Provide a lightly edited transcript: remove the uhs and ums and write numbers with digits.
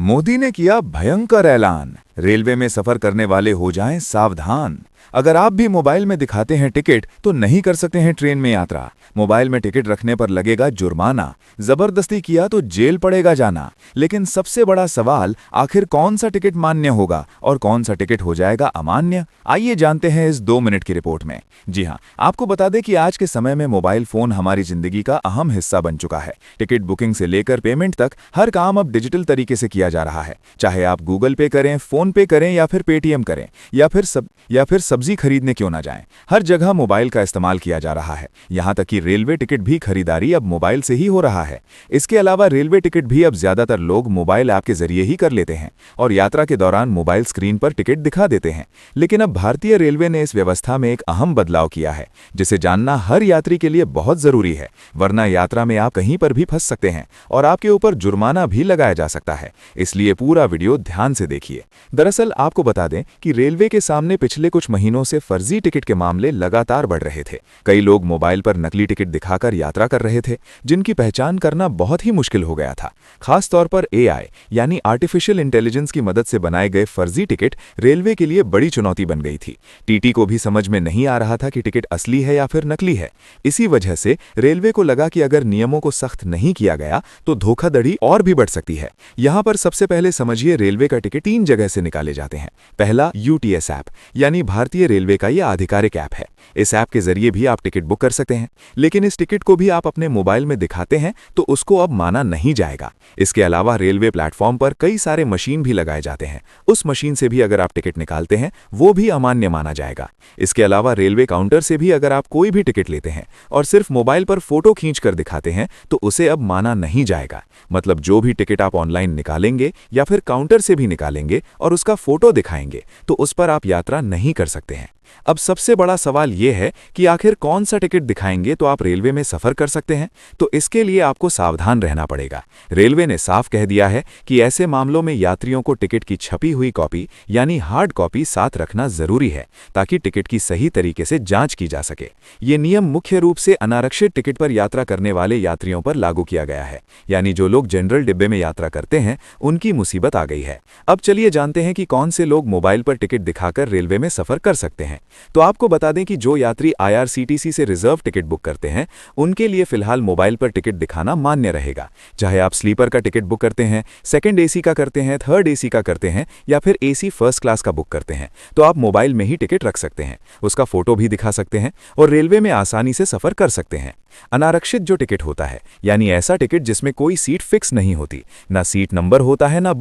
मोदी ने किया भयंकर ऐलान। रेलवे में सफर करने वाले हो जाएं सावधान। अगर आप भी मोबाइल में दिखाते हैं टिकट तो नहीं कर सकते हैं ट्रेन में यात्रा। मोबाइल में टिकट रखने पर लगेगा जुर्माना। जबरदस्ती किया तो जेल पड़ेगा जाना। लेकिन सबसे बड़ा सवाल, आखिर कौन सा टिकट मान्य होगा और कौन सा टिकट हो जाएगा अमान्य? आइए जानते हैं इस 2 मिनट की रिपोर्ट में। जी हाँ, आपको बता दें कि आज के समय में मोबाइल फोन हमारी जिंदगी का अहम हिस्सा बन चुका है। टिकट बुकिंग से लेकर पेमेंट तक हर काम अब डिजिटल तरीके से किया जा रहा है। चाहे आप गूगल पे करें, फोन पे करें या फिर पेटीएम करें या फिर सब्जी खरीदने क्यों ना जाएं, हर जगह मोबाइल का इस्तेमाल किया जा रहा है। यहां तक कि रेलवे टिकट भी खरीदारी अब मोबाइल से ही हो रहा है। इसके अलावा रेलवे टिकट भी अब ज्यादातर लोग मोबाइल ऐप के जरिए ही कर लेते हैं और यात्रा के दौरान मोबाइल स्क्रीन पर टिकट दिखा देते हैं। लेकिन अब भारतीय रेलवे ने इस व्यवस्था में एक अहम बदलाव किया है, जिसे जानना हर यात्री के लिए बहुत जरूरी है, वरना यात्रा में आप कहीं पर भी फंस सकते हैं और आपके ऊपर जुर्माना भी लगाया जा सकता है। इसलिए पूरा वीडियो ध्यान से देखिए। दरअसल आपको बता दें कि रेलवे के सामने पिछले कुछ महीनों से फर्जी टिकट के मामले लगातार बढ़ रहे थे। कई लोग मोबाइल पर नकली टिकट दिखाकर यात्रा कर रहे थे, जिनकी पहचान करना बहुत ही मुश्किल हो गया था। खास तौर पर एआई यानी आर्टिफिशियल इंटेलिजेंस की मदद से बनाए गए फर्जी टिकट रेलवे के लिए बड़ी चुनौती बन गई थी। टीटी को भी समझ में नहीं आ रहा था कि टिकट असली है या फिर नकली है। इसी वजह से रेलवे को लगा कि अगर नियमों को सख्त नहीं किया गया तो धोखाधड़ी और भी बढ़ सकती है। यहां पर सबसे पहले समझिए, रेलवे का टिकट 3 जगह से निकाले जाते हैं। पहला, यूटीएस ऐप यानी भारतीय रेलवे का यह आधिकारिक ऐप है। इस ऐप के जरिए भी आप टिकट बुक कर सकते हैं, लेकिन इस टिकट को भी आप अपने मोबाइल में दिखाते हैं तो उसको अब माना नहीं जाएगा। इसके अलावा रेलवे प्लेटफॉर्म पर कई सारे मशीन भी लगाए जाते हैं। उस मशीन से भी अगर आप टिकट निकालते हैं वो भी अमान्य माना जाएगा। इसके अलावा रेलवे काउंटर से भी अगर आप कोई भी टिकट लेते हैं और सिर्फ मोबाइल पर फोटो खींचकर दिखाते हैं तो उसे अब माना नहीं जाएगा। मतलब जो भी टिकट आप ऑनलाइन निकालेंगे या फिर काउंटर से भी निकालेंगे और उसका फोटो दिखाएंगे तो उस पर आप यात्रा नहीं कर सकते हैं। अब सबसे बड़ा सवाल यह है कि आखिर कौन सा टिकट दिखाएंगे तो आप रेलवे में सफर कर सकते हैं? तो इसके लिए आपको सावधान रहना पड़ेगा। रेलवे ने साफ कह दिया है कि ऐसे मामलों में यात्रियों को टिकट की छपी हुई कॉपी यानी हार्ड कॉपी साथ रखना जरूरी है, ताकि टिकट की सही तरीके से जांच की जा सके। ये नियम मुख्य रूप से अनारक्षित टिकट पर यात्रा करने वाले यात्रियों पर लागू किया गया है, यानी जो लोग जनरल डिब्बे में यात्रा करते हैं उनकी मुसीबत आ गई है। अब चलिए जानते हैं कि कौन से लोग मोबाइल पर टिकट दिखाकर रेलवे में सफर कर सकते हैं। तो आपको बता दें कि जो यात्री आईआरसीटीसी से रिजर्व टिकट बुक करते हैं उनके लिए फिलहाल मोबाइल पर टिकट दिखाना मान्य रहेगा। चाहे आप स्लीपर का टिकट बुक करते हैं, सेकंड एसी का करते हैं, थर्ड एसी का करते हैं या फिर एसी फर्स्ट क्लास का बुक करते हैं, तो आप मोबाइल में ही टिकट रख सकते हैं, उसका फोटो भी दिखा सकते हैं और रेलवे में आसानी से सफर कर सकते हैं। अनारक्षित जो टिकट होता है यानी ऐसा टिकट जिसमें कोई सीट फिक्स नहीं होती, ना सीट नंबर होता है ना